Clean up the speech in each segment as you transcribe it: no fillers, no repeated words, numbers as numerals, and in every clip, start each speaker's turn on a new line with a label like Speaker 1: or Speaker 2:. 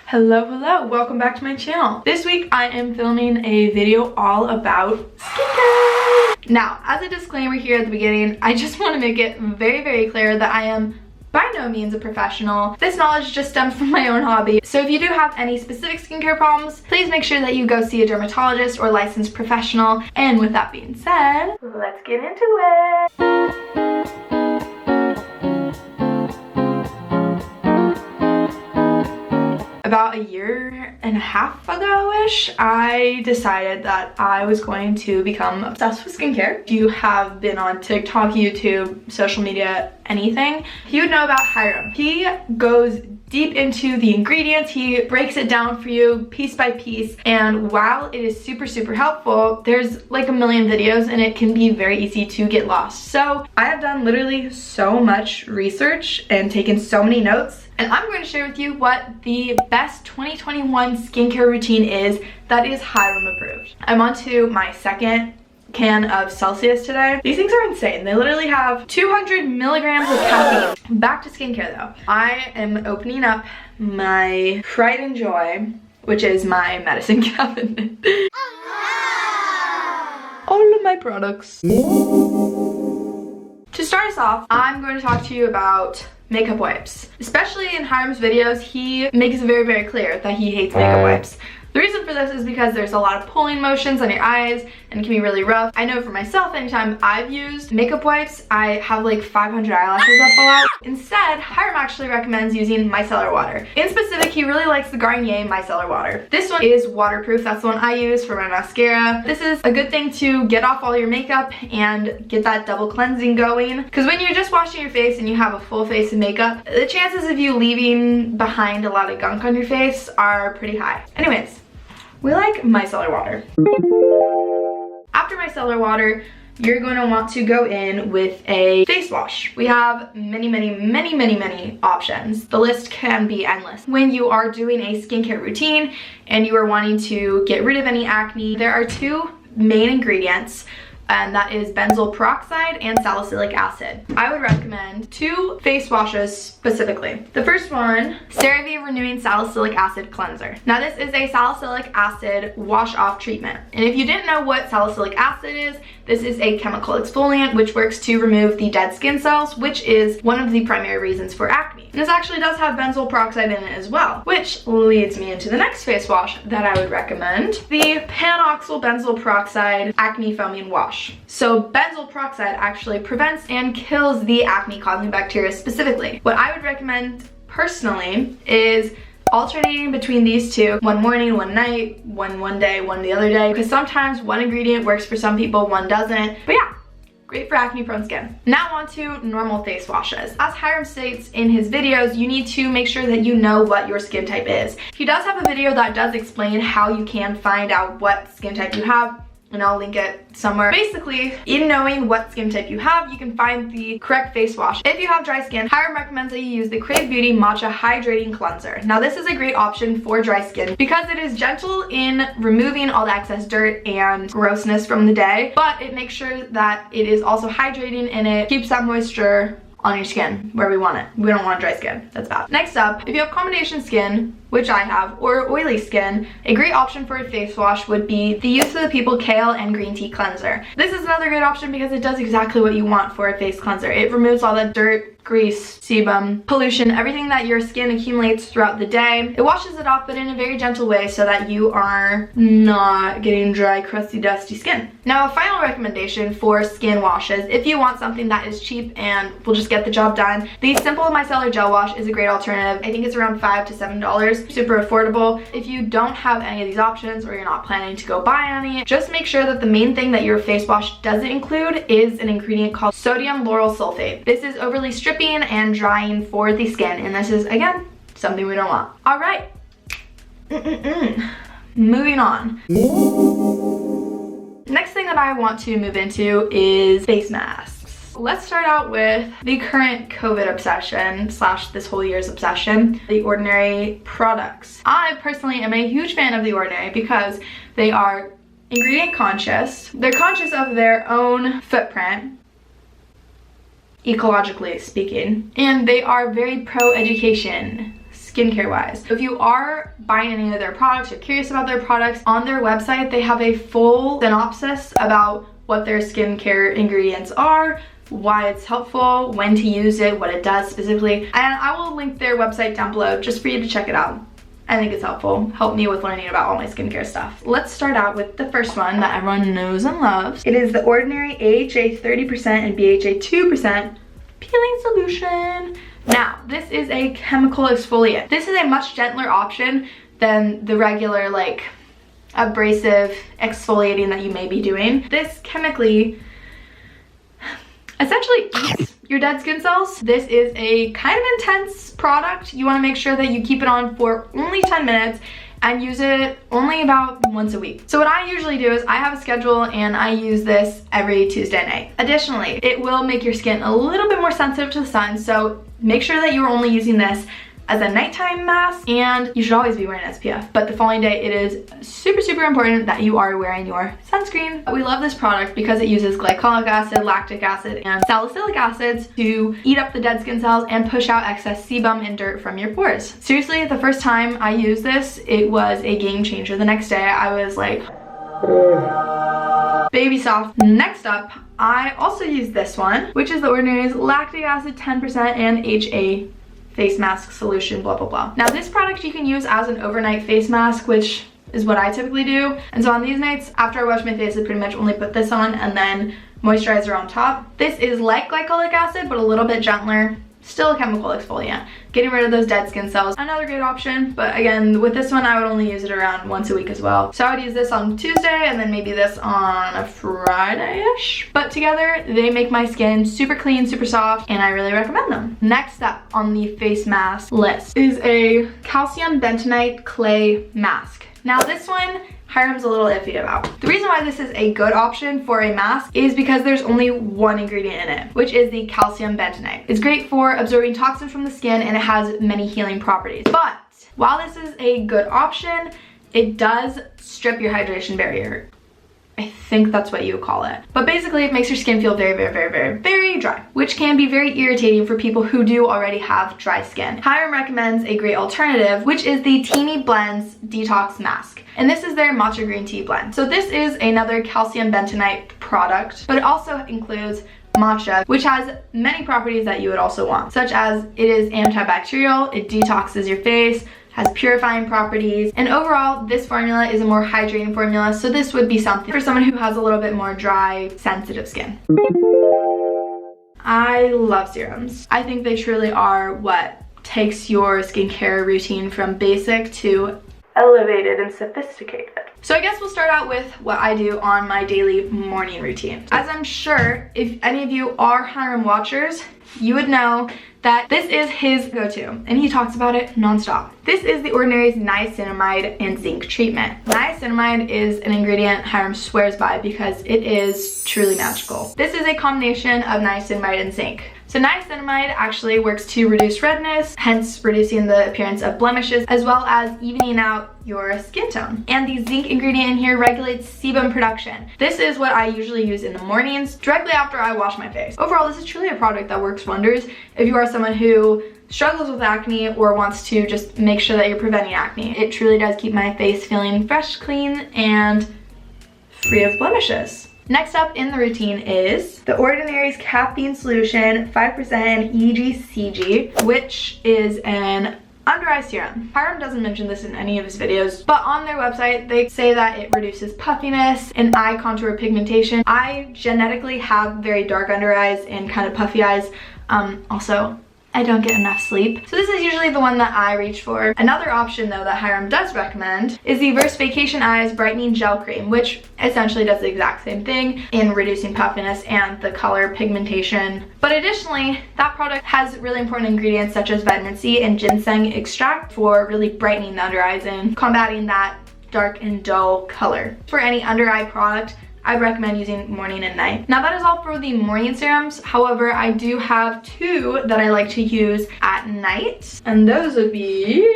Speaker 1: Hello, welcome back to my channel. This week I am filming a video all about skincare. Now, as a disclaimer here at the beginning, I just want to make it very clear that I am by no means a professional. This knowledge just stems from my own hobby. So if you do have any specific skincare problems, please make sure that you go see a dermatologist or licensed professional. And with that being said, let's get into it. About a year and a half ago-ish, I decided that I was going to become obsessed with skincare. If you have been on TikTok, YouTube, social media, anything, you would know about Hyram. He goes deep into the ingredients, he breaks it down for you piece by piece, and while it is super helpful, there's like a million videos and it can be very easy to get lost. So I have done literally so much research and taken so many notes, and I'm going to share with you what the best 2021 skincare routine is that is Hyram approved. I'm on to my second can of Celsius today. These things are insane. They literally have 200 milligrams of caffeine. Back to skincare though. I am opening up my pride and joy, which is my medicine cabinet. All of my products. To start us off, I'm going to talk to you about makeup wipes. Especially in Hyram's videos, he makes it very clear that he hates makeup wipes. The reason for this is because there's a lot of pulling motions on your eyes and it can be really rough. I know for myself, anytime I've used makeup wipes, I have like 500 eyelashes that fall out. Instead, Hyram actually recommends using micellar water. In specific, he really likes the Garnier micellar water. This one is waterproof. That's the one I use for my mascara. This is a good thing to get off all your makeup and get that double cleansing going. Because when you're just washing your face and you have a full face of makeup, the chances of you leaving behind a lot of gunk on your face are pretty high. Anyways, we like micellar water. After micellar water, you're going to want to go in with a face wash. We have many options. The list can be endless. When you are doing a skincare routine and you are wanting to get rid of any acne, there are two main ingredients, and that is benzoyl peroxide and salicylic acid. I would recommend two face washes specifically. The first one, CeraVe Renewing Salicylic Acid Cleanser. Now this is a salicylic acid wash off treatment. And if you didn't know what salicylic acid is, this is a chemical exfoliant which works to remove the dead skin cells, which is one of the primary reasons for acne. And this actually does have benzoyl peroxide in it as well, which leads me into the next face wash that I would recommend, the Panoxyl Benzoyl Peroxide Acne Foaming Wash. So benzoyl peroxide actually prevents and kills the acne causing bacteria specifically. What I would recommend personally is alternating between these two, one morning, one night, one day, one the other day, because sometimes one ingredient works for some people, one doesn't. But yeah, great for acne prone skin. Now on to normal face washes. As Hyram states in his videos, you need to make sure that you know what your skin type is. He does have a video that does explain how you can find out what skin type you have, and I'll link it somewhere. Basically, in knowing what skin type you have, you can find the correct face wash. If you have dry skin, Hyram recommends that you use the Crave Beauty Matcha Hydrating Cleanser. Now this is a great option for dry skin because it is gentle in removing all the excess dirt and grossness from the day, but it makes sure that it is also hydrating and it keeps that moisture on your skin where we want it. We don't want dry skin, that's bad. Next up, if you have combination skin, which I have, or oily skin, a great option for a face wash would be the Youth of the People Kale and Green Tea Cleanser. This is another great option because it does exactly what you want for a face cleanser. It removes all that dirt, grease, sebum, pollution, everything that your skin accumulates throughout the day. It washes it off, but in a very gentle way so that you are not getting dry, crusty, dusty skin. Now, a final recommendation for skin washes, if you want something that is cheap and will just get the job done, the Simple Micellar Gel Wash is a great alternative. I think it's around $5 to $7, super affordable. If you don't have any of these options or you're not planning to go buy any, just make sure that the main thing that your face wash doesn't include is an ingredient called sodium lauryl sulfate. This is overly stripping and drying for the skin, and this is, again, something we don't want. All right, moving on. Next thing that I want to move into is face masks. Let's start out with the current COVID obsession slash this whole year's obsession, The Ordinary products. I personally am a huge fan of The Ordinary because they are ingredient conscious. They're conscious of their own footprint, ecologically speaking, and they are very pro-education. skincare wise. If you are buying any of their products or curious about their products, on their website they have a full synopsis about what their skincare ingredients are, why it's helpful, when to use it, what it does specifically, and I will link their website down below just for you to check it out. I think it's helpful. Helped me with learning about all my skincare stuff. Let's start out with the first one that everyone knows and loves. It is the Ordinary AHA 30% and BHA 2% peeling solution. Now, this is a chemical exfoliant. This is a much gentler option than the regular like abrasive exfoliating that you may be doing. This chemically essentially eats your dead skin cells. This is a kind of intense product. You want to make sure that you keep it on for only 10 minutes and use it only about once a week. So what I usually do is I have a schedule and I use this every Tuesday night. Additionally, it will make your skin a little bit more sensitive to the sun, so make sure that you're only using this as a nighttime mask, and you should always be wearing SPF. But the following day, it is super, super important that you are wearing your sunscreen. We love this product because it uses glycolic acid, lactic acid, and salicylic acids to eat up the dead skin cells and push out excess sebum and dirt from your pores. Seriously, the first time I used this, it was a game changer. The next day, I was like, baby soft. Next up, I also use this one, which is the Ordinary's lactic acid 10% and HA face mask solution, blah, blah, blah. Now this product you can use as an overnight face mask, which is what I typically do. And so on these nights, after I wash my face, I pretty much only put this on and then moisturizer on top. This is like glycolic acid, but a little bit gentler. Still a chemical exfoliant, getting rid of those dead skin cells. Another great option, but again, with this one, I would only use it around once a week as well. So I would use this on Tuesday and then maybe this on a Friday-ish. But together, they make my skin super clean, super soft, and I really recommend them. Next up on the face mask list is a calcium bentonite clay mask. Now this one, Hyram's a little iffy about. The reason why this is a good option for a mask is because there's only one ingredient in it, which is the calcium bentonite. It's great for absorbing toxins from the skin and it has many healing properties. But while this is a good option, it does strip your hydration barrier. I think that's what you would call it. But basically it makes your skin feel very, very, very, very, very dry, which can be very irritating for people who do already have dry skin. Hyram recommends a great alternative, which is the Teami Blends Detox Mask. And this is their matcha green tea blend. So this is another calcium bentonite product, but it also includes matcha, which has many properties that you would also want, such as it is antibacterial, it detoxes your face, has purifying properties, and overall this formula is a more hydrating formula, so this would be something for someone who has a little bit more dry, sensitive skin. I love serums. I think they truly are what takes your skincare routine from basic to elevated and sophisticated. So I guess we'll start out with what I do on my daily morning routine. As I'm sure if any of you are Hyram watchers, you would know that this is his go-to, and he talks about it non-stop. This is the Ordinary's niacinamide and zinc treatment. Niacinamide is an ingredient Hyram swears by because it is truly magical. This is a combination of niacinamide and zinc. So niacinamide actually works to reduce redness, hence reducing the appearance of blemishes, as well as evening out your skin tone. And the zinc ingredient in here regulates sebum production. This is what I usually use in the mornings, directly after I wash my face. Overall, this is truly a product that works wonders if you are someone who struggles with acne or wants to just make sure that you're preventing acne. It truly does keep my face feeling fresh, clean, and free of blemishes. Next up in the routine is the Ordinary's Caffeine Solution 5% EGCG, which is an under eye serum. Hyram doesn't mention this in any of his videos, but on their website they say that it reduces puffiness and eye contour pigmentation. I genetically have very dark under eyes and kind of puffy eyes. Also, I don't get enough sleep, so this is usually the one that I reach for. Another option though that Hyram does recommend is the Versvacation Eyes Brightening Gel Cream, which essentially does the exact same thing in reducing puffiness and the color pigmentation. But additionally, that product has really important ingredients such as vitamin C and ginseng extract for really brightening the under eyes and combating that dark and dull color. For any under eye product, I recommend using morning and night. Now that is all for the morning serums. However, I do have two that I like to use at night, and those would be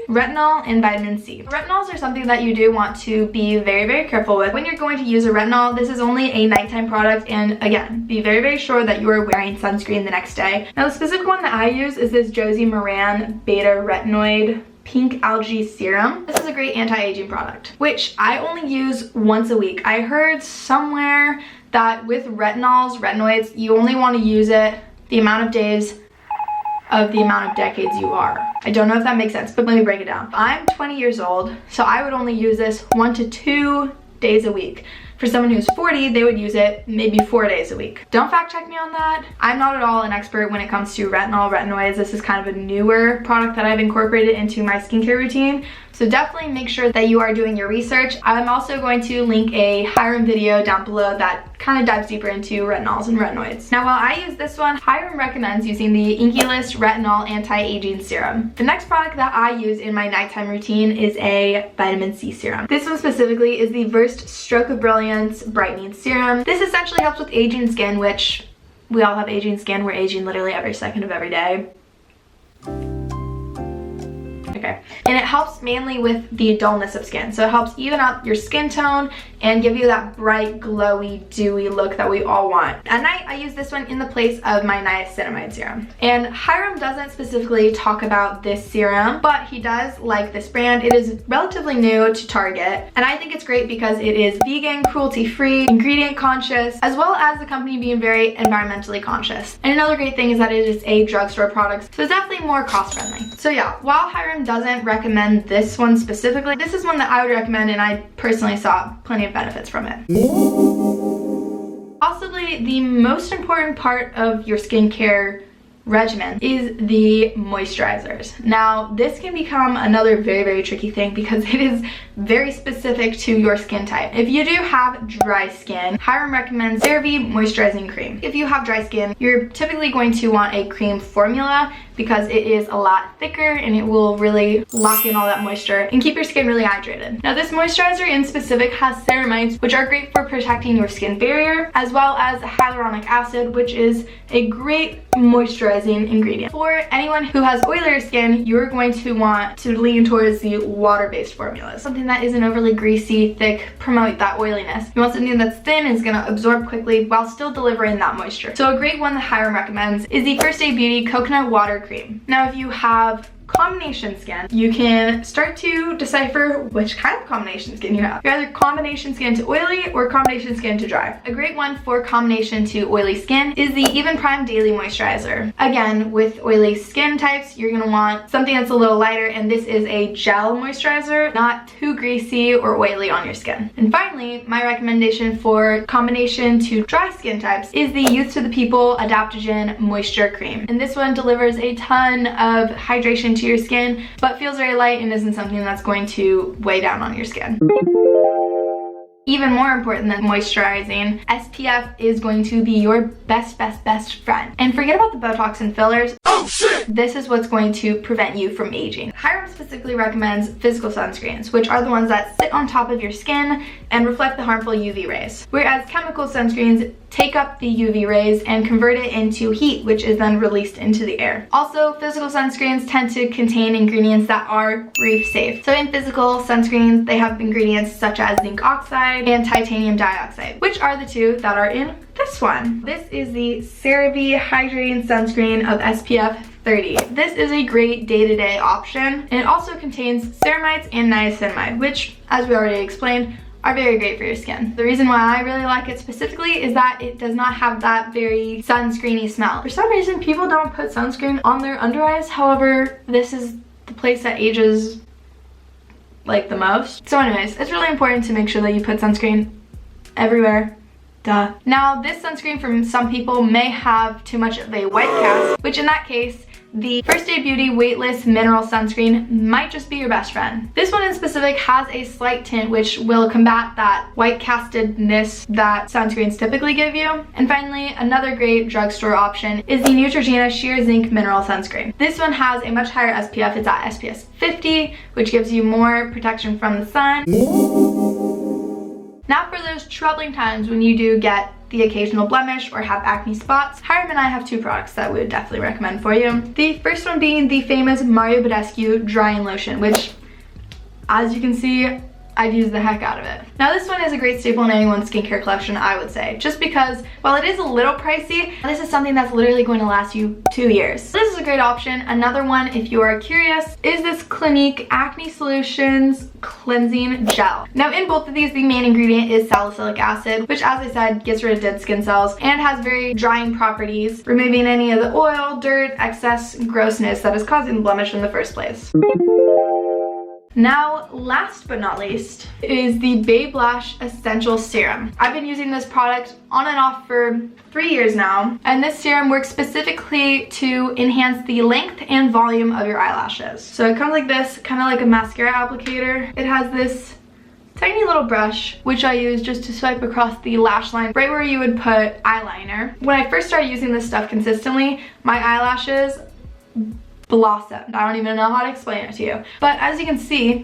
Speaker 1: retinol and vitamin C. Retinols are something that you do want to be very, very careful with. When you're going to use a retinol, this is only a nighttime product, and again, be very, very sure that you are wearing sunscreen the next day. Now the specific one that I use is this Josie Maran Beta Retinoid Pink Algae Serum. This is a great anti-aging product, which I only use once a week. I heard somewhere that with retinoids, you only want to use it the amount of days of the amount of decades you are. I don't know if that makes sense, but let me break it down. I'm 20 years old, so I would only use this 1 to 2 days a week. For someone who's 40, they would use it maybe 4 days a week. Don't fact check me on that. I'm not at all an expert when it comes to retinoids. This is kind of a newer product that I've incorporated into my skincare routine. So definitely make sure that you are doing your research. I'm also going to link a Hyram video down below that kind of dives deeper into retinols and retinoids. Now while I use this one, Hyram recommends using the Inkey List Retinol Anti-Aging Serum. The next product that I use in my nighttime routine is a vitamin C serum. This one specifically is the Versed Stroke of Brilliance Brightening Serum. This essentially helps with aging skin, which we all have aging skin. We're aging literally every second of every day. Okay. And it helps mainly with the dullness of skin. So it helps even out your skin tone and give you that bright, glowy, dewy look that we all want. At night, I use this one in the place of my niacinamide serum. And Hyram doesn't specifically talk about this serum, but he does like this brand. It is relatively new to Target, and I think it's great because it is vegan, cruelty-free, ingredient conscious, as well as the company being very environmentally conscious. And another great thing is that it is a drugstore product, so it's definitely more cost-friendly. So yeah, while Hyram doesn't recommend this one specifically, this is one that I would recommend, and I personally saw plenty of benefits from it. Possibly the most important part of your skincare regimen is the moisturizers. Now this can become another very, very tricky thing because it is very specific to your skin type. If you do have dry skin, Hyram recommends CeraVe Moisturizing Cream. If you have dry skin, you're typically going to want a cream formula because it is a lot thicker and it will really lock in all that moisture and keep your skin really hydrated. Now this moisturizer in specific has ceramides, which are great for protecting your skin barrier, as well as hyaluronic acid, which is a great moisturizing ingredient. For anyone who has oilier skin, you're going to want to lean towards the water-based formulas. Something that isn't overly greasy, thick, promote that oiliness. You want something that's thin and is gonna absorb quickly while still delivering that moisture. So a great one that Hyram recommends is the First Aid Beauty Coconut Water Cream. Now if you have combination skin, you can start to decipher which kind of combination skin you have. You're either combination skin to oily or combination skin to dry. A great one for combination to oily skin is the Even Prime Daily Moisturizer. Again, with oily skin types, you're gonna want something that's a little lighter, and this is a gel moisturizer, not too greasy or oily on your skin. And finally, my recommendation for combination to dry skin types is the Youth to the People Adaptogen Moisture Cream. And this one delivers a ton of hydration to your skin, but feels very light and isn't something that's going to weigh down on your skin. Even more important than moisturizing, SPF is going to be your best friend. And forget about the Botox and fillers. Oh shit! This is what's going to prevent you from aging. Hyram specifically recommends physical sunscreens, which are the ones that sit on top of your skin and reflect the harmful UV rays. Whereas chemical sunscreens take up the UV rays and convert it into heat, which is then released into the air. Also, physical sunscreens tend to contain ingredients that are reef safe. So in physical sunscreens, they have ingredients such as zinc oxide and titanium dioxide, which are the two that are in this one. This is the CeraVe Hydrating Sunscreen of SPF 30. This is a great day-to-day option, and it also contains ceramides and niacinamide, which, as we already explained, are very great for your skin. The reason why I really like it specifically is that it does not have that very sunscreeny smell. For some reason, people don't put sunscreen on their under eyes. However, this is the place that ages like the most. So anyways, it's really important to make sure that you put sunscreen everywhere. Duh. Now, this sunscreen from some people may have too much of a white cast, which in that case, the First Aid Beauty Weightless Mineral Sunscreen might just be your best friend. This one in specific has a slight tint which will combat that white castedness that sunscreens typically give you. And finally, another great drugstore option is the Neutrogena Sheer Zinc Mineral Sunscreen. This one has a much higher SPF. It's at SPF 50, which gives you more protection from the sun. Now for those troubling times when you do get the occasional blemish or have acne spots, Hyram and I have two products that we would definitely recommend for you. The first one being the famous Mario Badescu Drying Lotion, which, as you can see, I've used the heck out of it. Now this one is a great staple in anyone's skincare collection, I would say, just because while it is a little pricey, this is something that's literally going to last you 2 years. This is a great option. Another one, if you are curious, is this Clinique Acne Solutions Cleansing Gel. Now in both of these, the main ingredient is salicylic acid, which, as I said, gets rid of dead skin cells and has very drying properties, removing any of the oil, dirt, excess grossness that is causing the blemish in the first place. Now, last but not least, is the Babe Lash Essential Serum. I've been using this product on and off for 3 years now, and this serum works specifically to enhance the length and volume of your eyelashes. So it comes like this, kind of like a mascara applicator. It has this tiny little brush, which I use just to swipe across the lash line, right where you would put eyeliner. When I first started using this stuff consistently, my eyelashes blossomed. I don't even know how to explain it to you. But as you can see,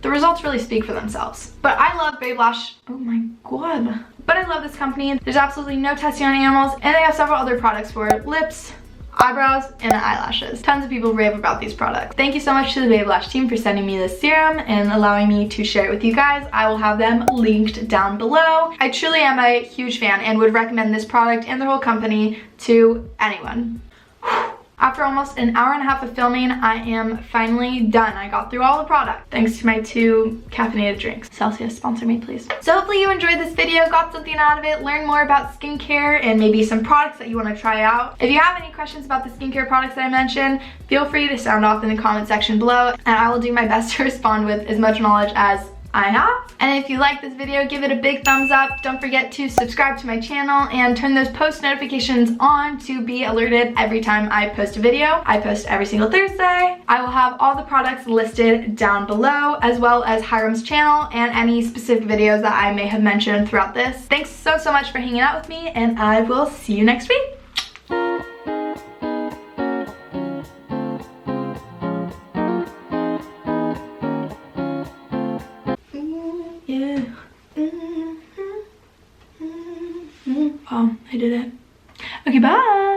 Speaker 1: the results really speak for themselves. But I love Babe Lash. Oh my god. But I love this company. There's absolutely no testing on animals, and they have several other products for lips, eyebrows, and eyelashes. Tons of people rave about these products. Thank you so much to the Babe Lash team for sending me this serum and allowing me to share it with you guys. I will have them linked down below. I truly am a huge fan and would recommend this product and their whole company to anyone. After almost an hour and a half of filming, I am finally done. I got through all the product thanks to my 2 caffeinated drinks. Celsius, sponsor me, please. So hopefully you enjoyed this video, got something out of it, learned more about skincare and maybe some products that you want to try out. If you have any questions about the skincare products that I mentioned, feel free to sound off in the comment section below, and I will do my best to respond with as much knowledge as I have. And if you like this video, give it a big thumbs up. Don't forget to subscribe to my channel and turn those post notifications on to be alerted every time I post a video. I post every single Thursday. I will have all the products listed down below, as well as Hyram's channel and any specific videos that I may have mentioned throughout this. Thanks so much for hanging out with me, and I will see you next week. Oh, I did it. Okay, bye.